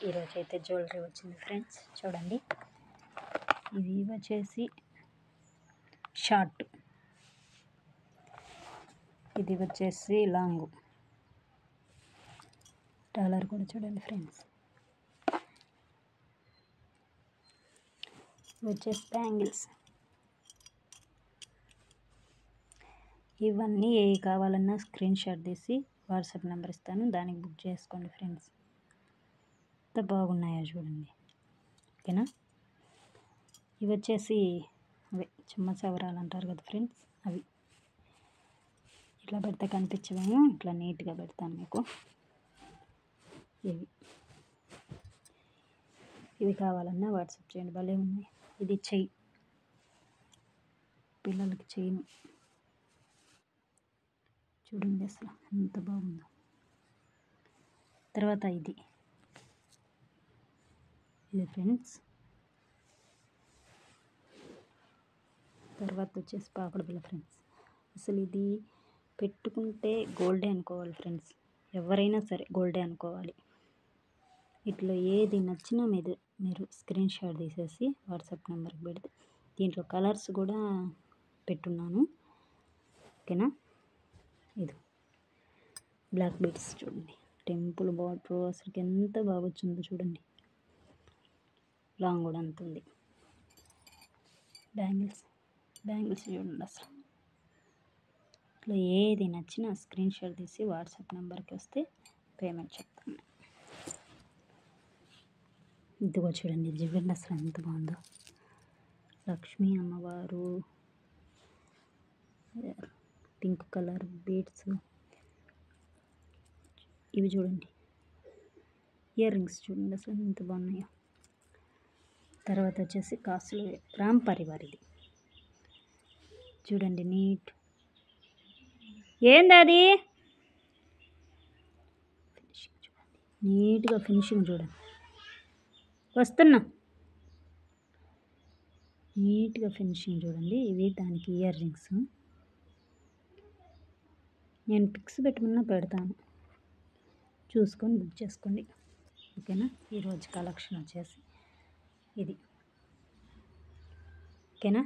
ఈరోజు అయితే జ్యువెలరీ వచ్చింది ఫ్రెండ్స్, చూడండి. ఇది వచ్చేసి షార్ట్, ఇది వచ్చేసి లాంగ్. డాలర్ కూడా చూడండి ఫ్రెండ్స్. వచ్చేసి బ్యాంగిల్స్. ఇవన్నీ ఏ కావాలన్నా స్క్రీన్ షాట్ తీసి వాట్సాప్ నెంబర్ ఇస్తాను, దానికి బుక్ చేసుకోండి ఫ్రెండ్స్. ఎంత బాగున్నాయో చూడండి, ఓకేనా. ఇవి వచ్చేసి అవి చెమ్మచవరాలు అంటారు కదా ఫ్రెండ్స్, అవి ఇట్లా పెడితే కనిపించవేమో, ఇట్లా నీట్గా పెడతాను మీకు. ఇవి కావాలన్నా వాట్సాప్ చేయండి, భలే ఉన్నాయి. ఇది చెయ్యి, పిల్లలకి చెయ్యి చూడండి అసలు ఎంత బాగుందో. తర్వాత ఇది ఫ్రెండ్స్. తర్వాత వచ్చేసి పాపడ బిళ్ళ ఫ్రెండ్స్. అసలు ఇది పెట్టుకుంటే గోల్డే అనుకోవాలి ఫ్రెండ్స్, ఎవరైనా సరే గోల్డే అనుకోవాలి. ఇట్లా ఏది నచ్చినా మీరు స్క్రీన్ షాట్ తీసేసి వాట్సాప్ నెంబర్కి పెడితే, దీంట్లో కలర్స్ కూడా పెట్టున్నాను, ఓకేనా. ఇది బ్లాక్ బీడ్స్ చూడండి, టెంపుల్ బార్డర్ అసలు ఎంత బాగా వచ్చిందో చూడండి. లాంగ్ కూడా అంత ఉంది. బ్యాంగిల్స్ చూడండి అసలు. ఇట్లా ఏది నచ్చినా స్క్రీన్ షాట్ తీసి వాట్సాప్ నెంబర్కి వస్తే పేమెంట్ చెప్తాను. ఇదిగో చూడండి, చూడండి అసలు ఎంత బాగుందో. లక్ష్మీ అమ్మవారు, పింక్ కలర్ బీడ్స్. ఇవి చూడండి, ఇయర్ రింగ్స్ చూడండి అసలు ఎంత బాగున్నాయో. తర్వాత వచ్చేసి కాసులు రామ్ పరివార్. ఇది చూడండి, నీట్. ఏంది అది? ఫినిషింగ్ చూడండి, నీట్గా ఫినిషింగ్ చూడండి. వస్తున్నా, నీట్గా ఫినిషింగ్ చూడండి. ఇవి దానికి ఇయర్ రింగ్స్. నేను పిక్స్ పెట్టమన్నా పెడతాను, చూసుకొని బుక్ చేసుకోండి, ఓకేనా. ఈరోజు కలెక్షన్ వచ్చేసి ఇది, ఓకేనా.